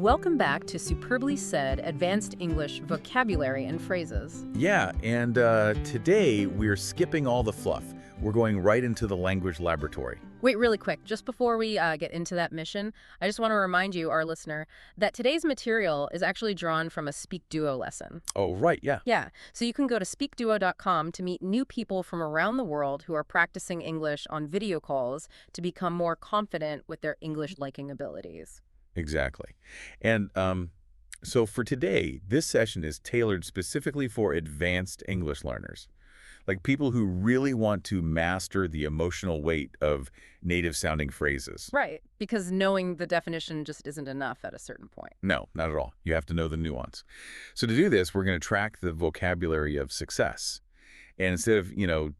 Welcome back to Superbly Said Advanced English Vocabulary and Phrases. Yeah, and today we're skipping all the fluff. We're going right into the language laboratory. Wait, really quick, just before we get into that mission, I just want to remind you, our listener, that today's material is actually drawn from a SpeakDuo lesson. Oh, right, yeah. Yeah, so you can go to SpeakDuo.com to meet new people from around the world who are practicing English on video calls to become more confident with their English-liking abilities. Exactly. And so for today, this session is tailored specifically for advanced English learners, like people who really want to master the emotional weight of native-sounding phrases. Right, because knowing the definition just isn't enough at a certain point. No, not at all. You have to know the nuance. So to do this, we're going to track the vocabulary of success. And instead of,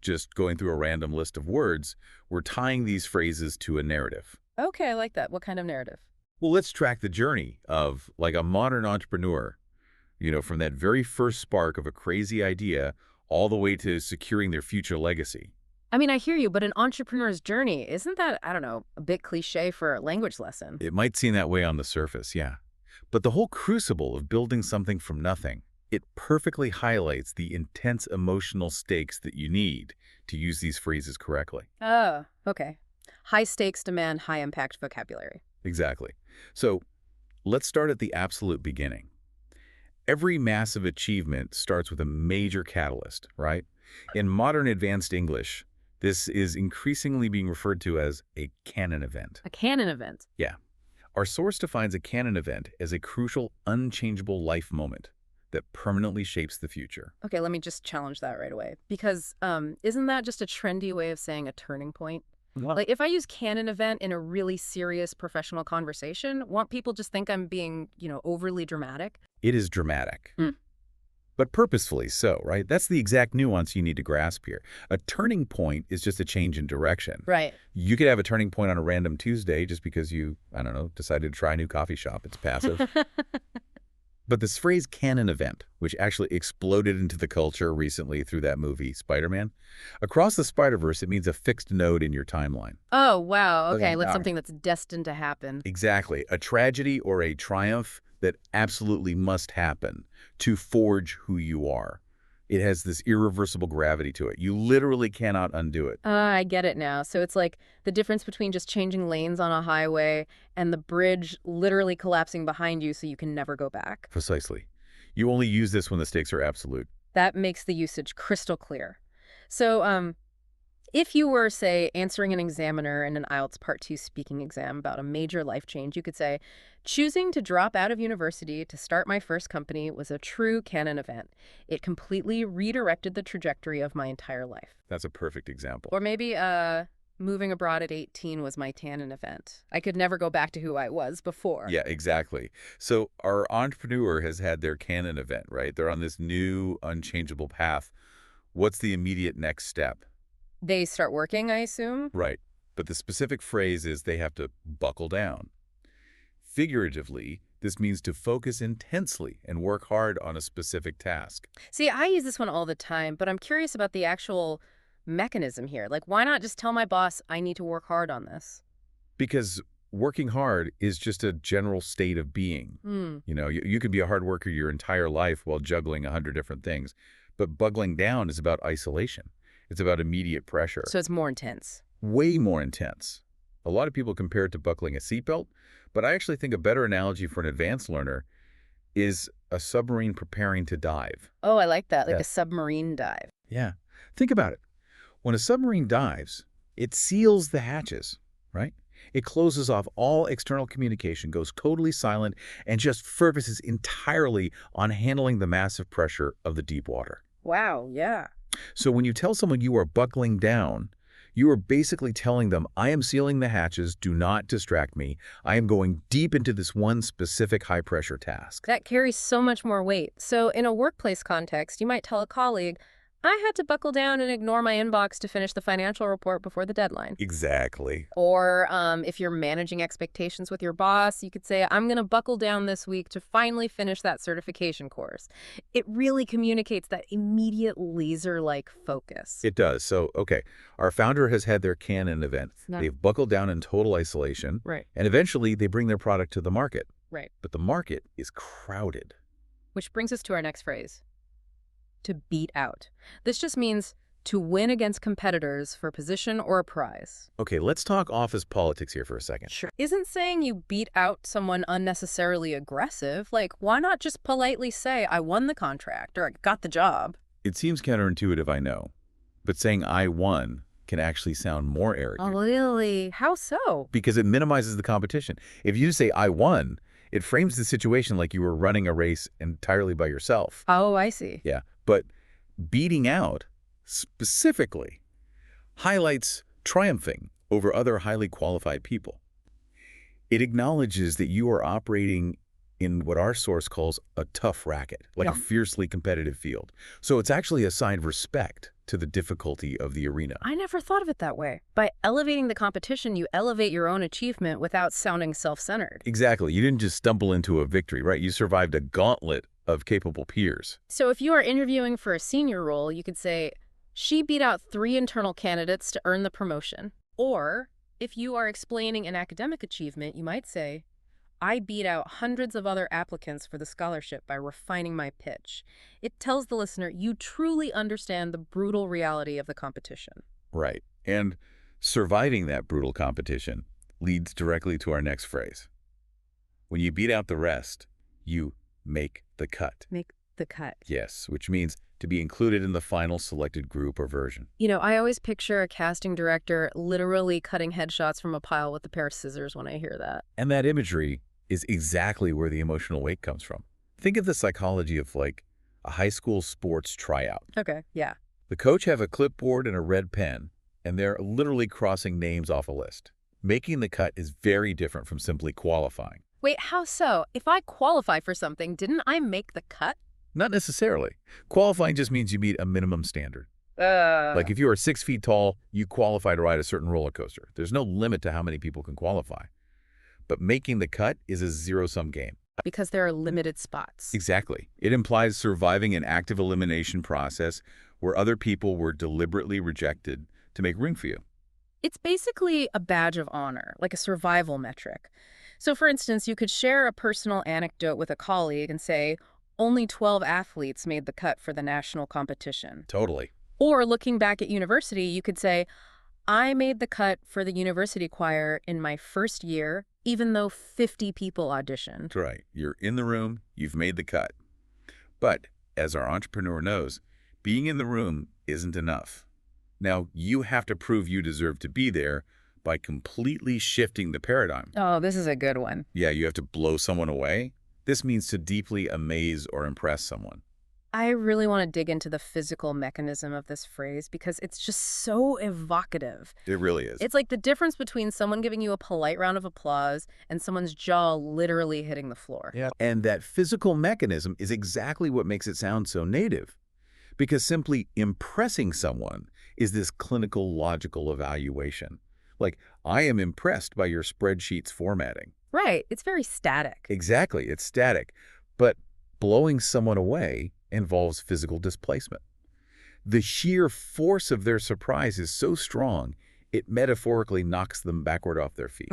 just going through a random list of words, we're tying these phrases to a narrative. Okay, I like that. What kind of narrative? Well, let's track the journey of, like, a modern entrepreneur, from that very first spark of a crazy idea all the way to securing their future legacy. I mean, I hear you, but an entrepreneur's journey, isn't that, I don't know, a bit cliche for a language lesson? It might seem that way on the surface, yeah. But the whole crucible of building something from nothing, it perfectly highlights the intense emotional stakes that you need to use these phrases correctly. Oh, okay. High stakes demand high impact vocabulary. Exactly. So let's start at the absolute beginning. Every massive achievement starts with a major catalyst, right? In modern advanced English, this is increasingly being referred to as a canon event. A canon event? Yeah. Our source defines a canon event as a crucial, unchangeable life moment that permanently shapes the future. Okay, let me just challenge that right away. Because isn't that just a trendy way of saying a turning point? Like, if I use canon event in a really serious professional conversation, won't people just think I'm being, overly dramatic? It is dramatic. But purposefully so, right? That's the exact nuance you need to grasp here. A turning point is just a change in direction. Right. You could have a turning point on a random Tuesday just because you, decided to try a new coffee shop. It's passive. But this phrase canon event, which actually exploded into the culture recently through that movie, Spider-Man, across the Spider-Verse, it means a fixed node in your timeline. Oh, wow. Okay, that's something that's destined to happen. Exactly. A tragedy or a triumph that absolutely must happen to forge who you are. It has this irreversible gravity to it. You literally cannot undo it. I get it now. So it's like the difference between just changing lanes on a highway and the bridge literally collapsing behind you so you can never go back. Precisely. You only use this when the stakes are absolute. That makes the usage crystal clear. So, if you were, say, answering an examiner in an IELTS Part 2 speaking exam about a major life change, you could say, choosing to drop out of university to start my first company was a true canon event. It completely redirected the trajectory of my entire life. That's a perfect example. Or maybe, moving abroad at 18 was my canon event. I could never go back to who I was before. Yeah, exactly. So our entrepreneur has had their canon event, right? They're on this new, unchangeable path. What's the immediate next step? They start working, I assume? Right. But the specific phrase is they have to buckle down. Figuratively, this means to focus intensely and work hard on a specific task. See, I use this one all the time, but I'm curious about the actual mechanism here. Like, why not just tell my boss I need to work hard on this? Because working hard is just a general state of being. You can be a hard worker your entire life while juggling 100 different things. But buckling down is about isolation. It's about immediate pressure. So it's more intense. Way more intense. A lot of people compare it to buckling a seatbelt, but I actually think a better analogy for an advanced learner is a submarine preparing to dive. Oh, I like that, like Yeah. a submarine dive. Yeah. Think about it. When a submarine dives, it seals the hatches, right? It closes off all external communication, goes totally silent, and just focuses entirely on handling the massive pressure of the deep water. Wow, yeah. So when you tell someone you are buckling down, you are basically telling them, I am sealing the hatches, do not distract me. I am going deep into this one specific high-pressure task. That carries so much more weight. So in a workplace context, you might tell a colleague, I had to buckle down and ignore my inbox to finish the financial report before the deadline. Exactly. Or if you're managing expectations with your boss, you could say, I'm going to buckle down this week to finally finish that certification course. It really communicates that immediate laser-like focus. It does. So, okay, our founder has had their canon event. Nice. They've buckled down in total isolation. Right. And eventually they bring their product to the market. Right. But the market is crowded. Which brings us to our next phrase. To beat out. This just means to win against competitors for a position or a prize. Okay, let's talk office politics here for a second. Sure. Isn't saying you beat out someone unnecessarily aggressive? Like, why not just politely say, I won the contract or I got the job? It seems counterintuitive, I know. But saying I won can actually sound more Oh, arrogant. really? How so? Because it minimizes the competition. If you say I won, it frames the situation like you were running a race entirely by yourself. Oh, I see. Yeah, but beating out specifically highlights triumphing over other highly qualified people. It acknowledges that you are operating in what our source calls a tough racket, like Yeah. a fiercely competitive field. So it's actually a sign of respect to the difficulty of the arena. I never thought of it that way. By elevating the competition, you elevate your own achievement without sounding self-centered. Exactly. You didn't just stumble into a victory, right? You survived a gauntlet of capable peers. So if you are interviewing for a senior role, you could say, she beat out 3 internal candidates to earn the promotion. Or if you are explaining an academic achievement, you might say, I beat out hundreds of other applicants for the scholarship by refining my pitch. It tells the listener you truly understand the brutal reality of the competition. Right. And surviving that brutal competition leads directly to our next phrase. When you beat out the rest, you make the cut. Make the cut. Yes, which means to be included in the final selected group or version. You know, I always picture a casting director literally cutting headshots from a pile with a pair of scissors when I hear that. And that imagery is exactly where the emotional weight comes from. Think of the psychology of like a high school sports tryout. Okay, yeah. The coach have a clipboard and a red pen, and they're literally crossing names off a list. Making the cut is very different from simply qualifying. Wait, how so? If I qualify for something, didn't I make the cut? Not necessarily. Qualifying just means you meet a minimum standard. Like if you are 6 feet tall, you qualify to ride a certain roller coaster. There's no limit to how many people can qualify. But making the cut is a zero-sum game. Because there are limited spots. Exactly. It implies surviving an active elimination process where other people were deliberately rejected to make room for you. It's basically a badge of honor, like a survival metric. So for instance, you could share a personal anecdote with a colleague and say, only 12 athletes made the cut for the national competition. Totally. Or looking back at university, you could say, I made the cut for the university choir in my first year, even though 50 people auditioned. That's right. You're in the room, you've made the cut. But as our entrepreneur knows, being in the room isn't enough. Now, you have to prove you deserve to be there by completely shifting the paradigm. Oh, this is a good one. Yeah, you have to blow someone away. This means to deeply amaze or impress someone. I really want to dig into the physical mechanism of this phrase because it's just so evocative. It really is. It's like the difference between someone giving you a polite round of applause and someone's jaw literally hitting the floor. Yeah. And that physical mechanism is exactly what makes it sound so native. Because simply impressing someone is this clinical logical evaluation. Like, I am impressed by your spreadsheet's formatting. Right. It's very static. Exactly. It's static. But blowing someone away involves physical displacement. The sheer force of their surprise is so strong, it metaphorically knocks them backward off their feet.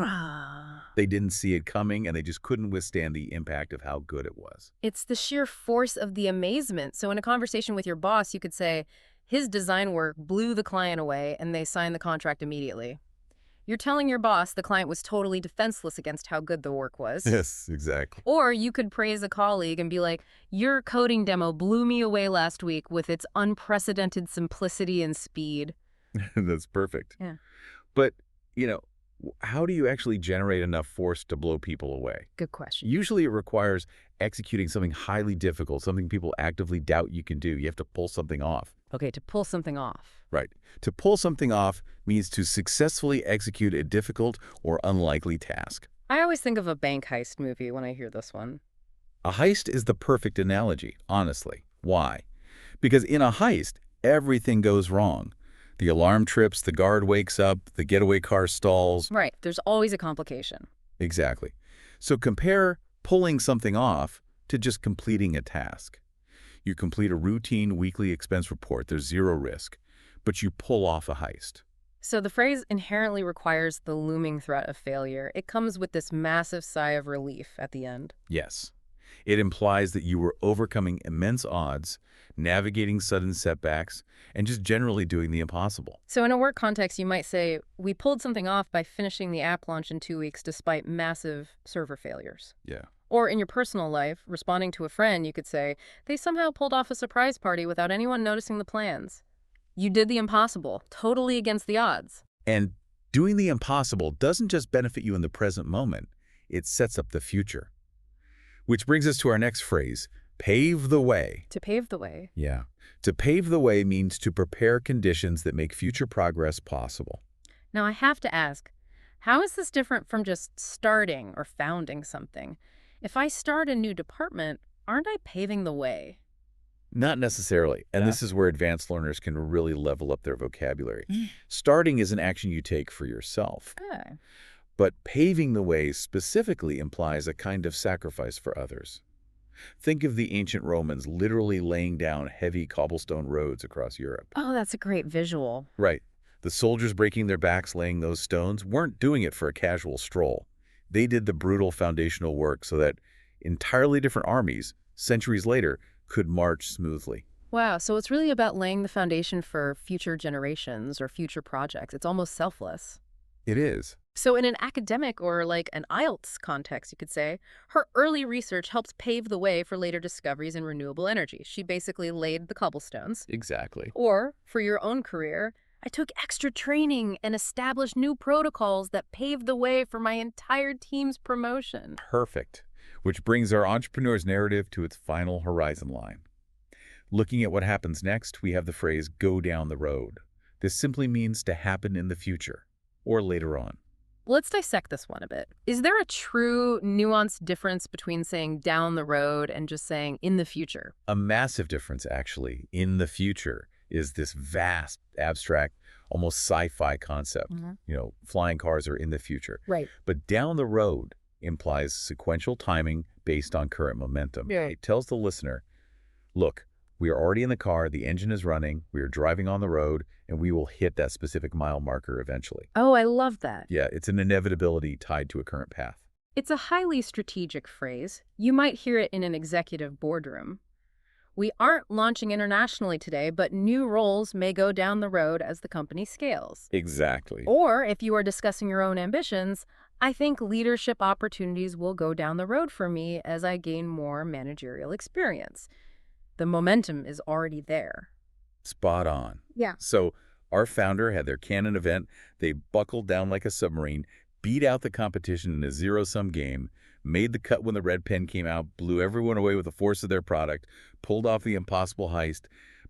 They didn't see it coming, and they just couldn't withstand the impact of how good it was. It's the sheer force of the amazement. So in a conversation with your boss, you could say, his design work blew the client away, and they signed the contract immediately. You're telling your boss the client was totally defenseless against how good the work was. Yes, exactly. Or you could praise a colleague and be like, your coding demo blew me away last week with its unprecedented simplicity and speed. That's perfect. Yeah. But, how do you actually generate enough force to blow people away? Good question. Usually it requires executing something highly difficult, something people actively doubt you can do. You have to pull something off. Okay, to pull something off. Right. To pull something off means to successfully execute a difficult or unlikely task. I always think of a bank heist movie when I hear this one. A heist is the perfect analogy, honestly. Why? Because in a heist, everything goes wrong. The alarm trips, the guard wakes up, the getaway car stalls. Right. There's always a complication. Exactly. So compare pulling something off to just completing a task. You complete a routine weekly expense report. There's zero risk. But you pull off a heist. So the phrase inherently requires the looming threat of failure. It comes with this massive sigh of relief at the end. Yes. It implies that you were overcoming immense odds, navigating sudden setbacks, and just generally doing the impossible. So in a work context, you might say, we pulled something off by finishing the app launch in 2 weeks despite massive server failures. Yeah. Or in your personal life, responding to a friend, you could say, they somehow pulled off a surprise party without anyone noticing the plans. You did the impossible, totally against the odds. And doing the impossible doesn't just benefit you in the present moment, it sets up the future. Which brings us to our next phrase, pave the way. To pave the way. Yeah. To pave the way means to prepare conditions that make future progress possible. Now I have to ask, how is this different from just starting or founding something? If I start a new department, aren't I paving the way? Not necessarily, and Yeah. this is where advanced learners can really level up their vocabulary. Starting is an action you take for yourself, Okay. but paving the way specifically implies a kind of sacrifice for others. Think of the ancient Romans literally laying down heavy cobblestone roads across Europe. Oh, that's a great visual. Right. The soldiers breaking their backs laying those stones weren't doing it for a casual stroll. They did the brutal foundational work so that entirely different armies, centuries later, could march smoothly. Wow, so it's really about laying the foundation for future generations or future projects. It's almost selfless. It is. So in an academic or like an IELTS context, you could say, her early research helped pave the way for later discoveries in renewable energy. She basically laid the cobblestones. Exactly. Or for your own career, I took extra training and established new protocols that paved the way for my entire team's promotion. Perfect. Which brings our entrepreneur's narrative to its final horizon line. Looking at what happens next, we have the phrase, go down the road. This simply means to happen in the future, or later on. Let's dissect this one a bit. Is there a true nuanced difference between saying down the road and just saying in the future? A massive difference, actually, in the future is this vast, abstract, almost sci-fi concept. Flying cars are in the future. Right. But down the road implies sequential timing based on current momentum. Yeah. It tells the listener, look, we are already in the car, the engine is running, we are driving on the road, and we will hit that specific mile marker eventually. Oh, I love that. Yeah, it's an inevitability tied to a current path. It's a highly strategic phrase. You might hear it in an executive boardroom. We aren't launching internationally today, but new roles may go down the road as the company scales. Exactly. Or if you are discussing your own ambitions, I think leadership opportunities will go down the road for me as I gain more managerial experience. The momentum is already there. Spot on. Yeah. So our founder had their Canon event. They buckled down like a submarine, beat out the competition in a zero-sum game, made the cut when the red pen came out, blew everyone away with the force of their product, pulled off the impossible heist,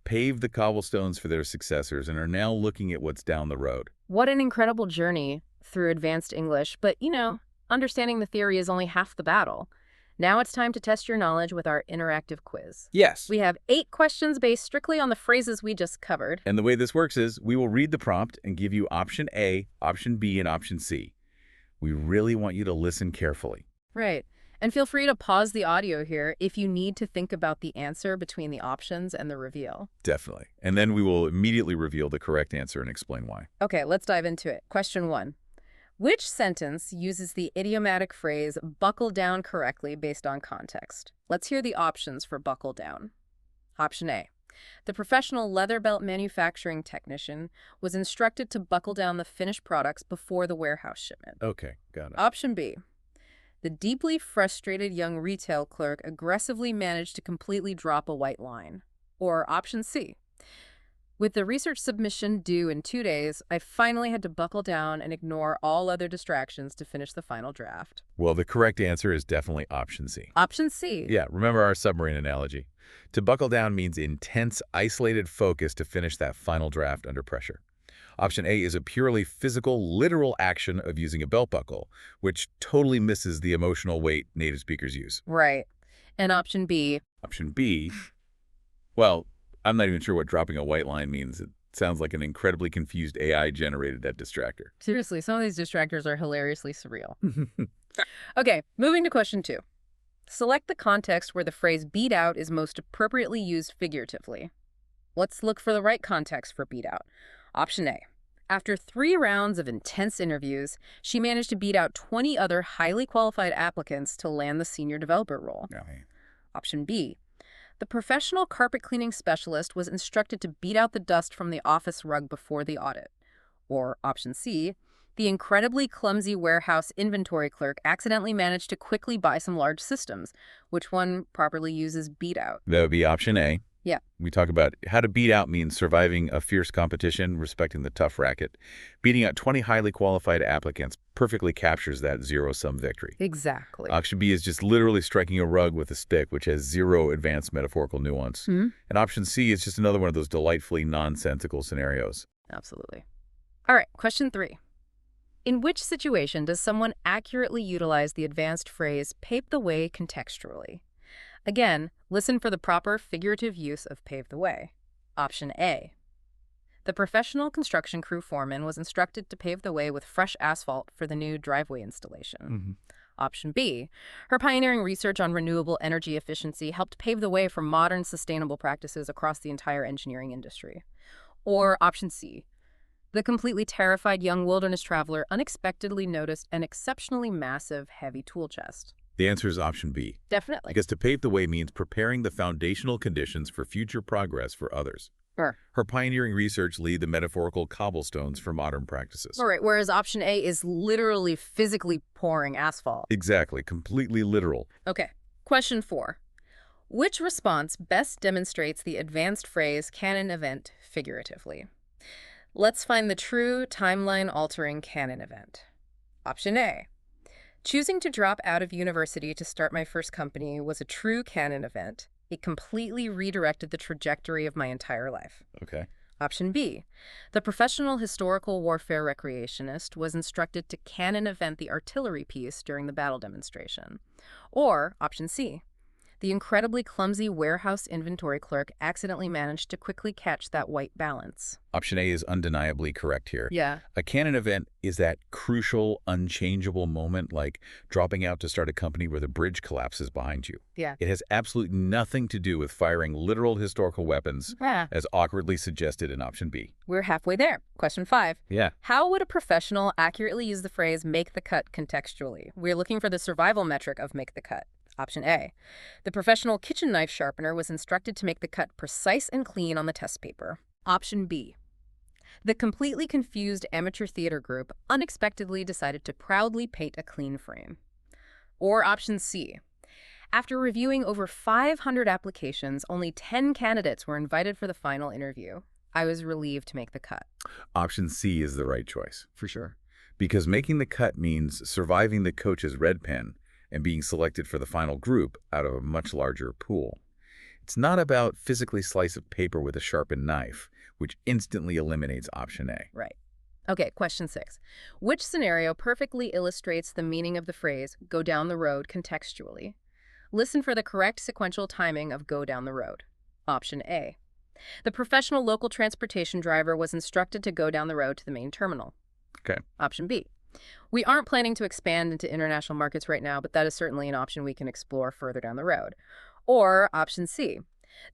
paved the cobblestones for their successors, and are now looking at what's down the road. What an incredible journey through advanced English. But, understanding the theory is only half the battle. Now it's time to test your knowledge with our interactive quiz. Yes. We have 8 questions based strictly on the phrases we just covered. And the way this works is we will read the prompt and give you option A, option B, and option C. We really want you to listen carefully. Right. And feel free to pause the audio here if you need to think about the answer between the options and the reveal. Definitely. And then we will immediately reveal the correct answer and explain why. Okay, let's dive into it. Question 1. Which sentence uses the idiomatic phrase buckle down correctly based on context? Let's hear the options for buckle down. Option A. The professional leather belt manufacturing technician was instructed to buckle down the finished products before the warehouse shipment. Okay, got it. Option B. The deeply frustrated young retail clerk aggressively managed to completely drop a white line. Or option C. With the research submission due in 2 days, I finally had to buckle down and ignore all other distractions to finish the final draft. Well, the correct answer is definitely option C. Option C. Yeah, remember our submarine analogy. To buckle down means intense, isolated focus to finish that final draft under pressure. Option A is a purely physical, literal action of using a belt buckle, which totally misses the emotional weight native speakers use. Right. And option B. Option B, well, I'm not even sure what dropping a white line means. It sounds like an incredibly confused AI-generated distractor. Seriously, some of these distractors are hilariously surreal. Okay, moving to question 2. Select the context where the phrase beat out is most appropriately used figuratively. Let's look for the right context for beat out. Option A. After 3 rounds of intense interviews, she managed to beat out 20 other highly qualified applicants to land the senior developer role. Okay. Option B. The professional carpet cleaning specialist was instructed to beat out the dust from the office rug before the audit. Or option C. The incredibly clumsy warehouse inventory clerk accidentally managed to quickly buy some large systems. Which one properly uses beat out? That would be option A. Yeah. We talk about how to beat out means surviving a fierce competition, respecting the tough racket. Beating out 20 highly qualified applicants perfectly captures that zero-sum victory. Exactly. Option B is just literally striking a rug with a stick, which has zero advanced metaphorical nuance. Hmm? And option C is just another one of those delightfully nonsensical scenarios. Absolutely. All right, question 3. In which situation does someone accurately utilize the advanced phrase pave the way contextually? Again, listen for the proper figurative use of pave the way. Option A. The professional construction crew foreman was instructed to pave the way with fresh asphalt for the new driveway installation. Option B. Her pioneering research on renewable energy efficiency helped pave the way for modern sustainable practices across the entire engineering industry. Or option C. The completely terrified young wilderness traveler unexpectedly noticed an exceptionally massive, heavy tool chest. The answer is option B. Definitely. Because to pave the way means preparing the foundational conditions for future progress for others. Sure. Her pioneering research laid the metaphorical cobblestones for modern practices. All right, whereas option A is literally physically pouring asphalt. Exactly, completely literal. Okay, question 4. Which response best demonstrates the advanced phrase canon event figuratively? Let's find the true timeline-altering canon event. Option A. Choosing to drop out of university to start my first company was a true canon event. It completely redirected the trajectory of my entire life. Okay. Option B. The professional historical warfare recreationist was instructed to canon event the artillery piece during the battle demonstration. Or option C. The incredibly clumsy warehouse inventory clerk accidentally managed to quickly catch that white balance. Option A is undeniably correct here. Yeah. A canon event is that crucial, unchangeable moment like dropping out to start a company where the bridge collapses behind you. Yeah. It has absolutely nothing to do with firing literal historical weapons, as awkwardly suggested in option B. We're halfway there. Question 5. Yeah. How would a professional accurately use the phrase make the cut contextually? We're looking for the survival metric of make the cut. Option A. The professional kitchen knife sharpener was instructed to make the cut precise and clean on the test paper. Option B. The completely confused amateur theater group unexpectedly decided to proudly paint a clean frame. Or option C. After reviewing over 500 applications, only 10 candidates were invited for the final interview. I was relieved to make the cut. Option C is the right choice. For sure. Because making the cut means surviving the coach's red pen and being selected for the final group out of a much larger pool. It's not about physically slice of paper with a sharpened knife, which instantly eliminates option A. Right. Okay, question 6. Which scenario perfectly illustrates the meaning of the phrase go down the road contextually? Listen for the correct sequential timing of go down the road. Option A. The professional local transportation driver was instructed to go down the road to the main terminal. Okay. Option B. We aren't planning to expand into international markets right now, but that is certainly an option we can explore further down the road. Or option C.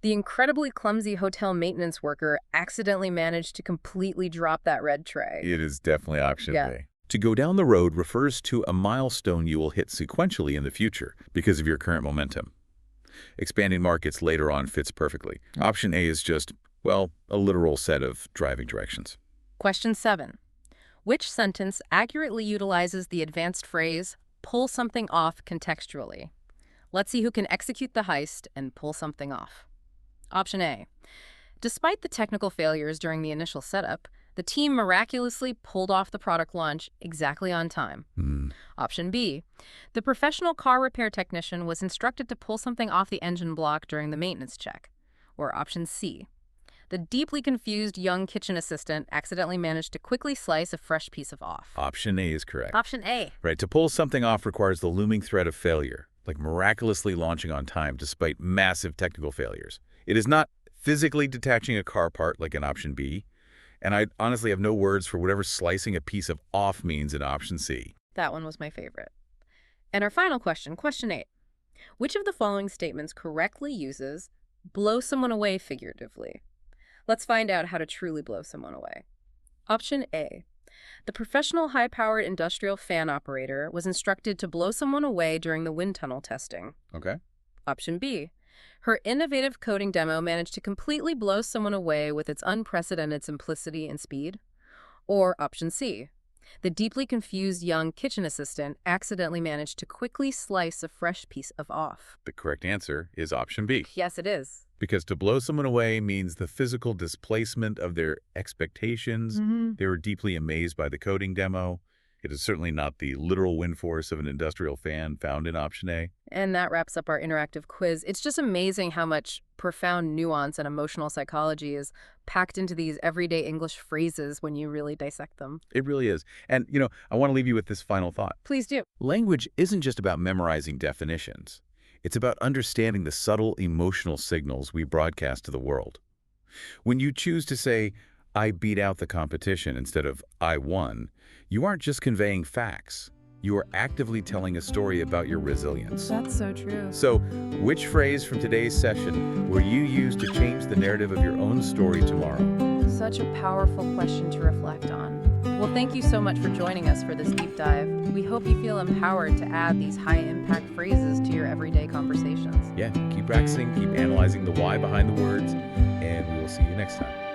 The incredibly clumsy hotel maintenance worker accidentally managed to completely drop that red tray. It is definitely option Yeah. B. To go down the road refers to a milestone you will hit sequentially in the future because of your current momentum. Expanding markets later on fits perfectly. Option A is just, well, a literal set of driving directions. Question 7. Which sentence accurately utilizes the advanced phrase, pull something off contextually? Let's see who can execute the heist and pull something off. Option A. Despite the technical failures during the initial setup, the team miraculously pulled off the product launch exactly on time. Option B. The professional car repair technician was instructed to pull something off the engine block during the maintenance check. Or option C. The deeply confused young kitchen assistant accidentally managed to quickly slice a fresh piece of off. Option A is correct. Option A. Right, to pull something off requires the looming threat of failure, like miraculously launching on time despite massive technical failures. It is not physically detaching a car part like in option B, and I honestly have no words for whatever slicing a piece of off means in option C. That one was my favorite. And our final question, question 8. Which of the following statements correctly uses blow someone away figuratively? Let's find out how to truly blow someone away. Option A. The professional high-powered industrial fan operator was instructed to blow someone away during the wind tunnel testing. Okay. Option B. Her innovative coding demo managed to completely blow someone away with its unprecedented simplicity and speed. Or option C. The deeply confused young kitchen assistant accidentally managed to quickly slice a fresh piece of off. The correct answer is option B. Yes, it is. Because to blow someone away means the physical displacement of their expectations. They were deeply amazed by the coding demo. It is certainly not the literal wind force of an industrial fan found in option A. And that wraps up our interactive quiz. It's just amazing how much profound nuance and emotional psychology is packed into these everyday English phrases when you really dissect them. It really is. And, I want to leave you with this final thought. Please do. Language isn't just about memorizing definitions. It's about understanding the subtle emotional signals we broadcast to the world. When you choose to say, I beat out the competition instead of I won, you aren't just conveying facts. You are actively telling a story about your resilience. That's so true. So, which phrase from today's session will you use to change the narrative of your own story tomorrow? Such a powerful question to reflect on. Well, thank you so much for joining us for this deep dive. We hope you feel empowered to add these high-impact phrases to your everyday conversations. Yeah, keep practicing, keep analyzing the why behind the words, and we will see you next time.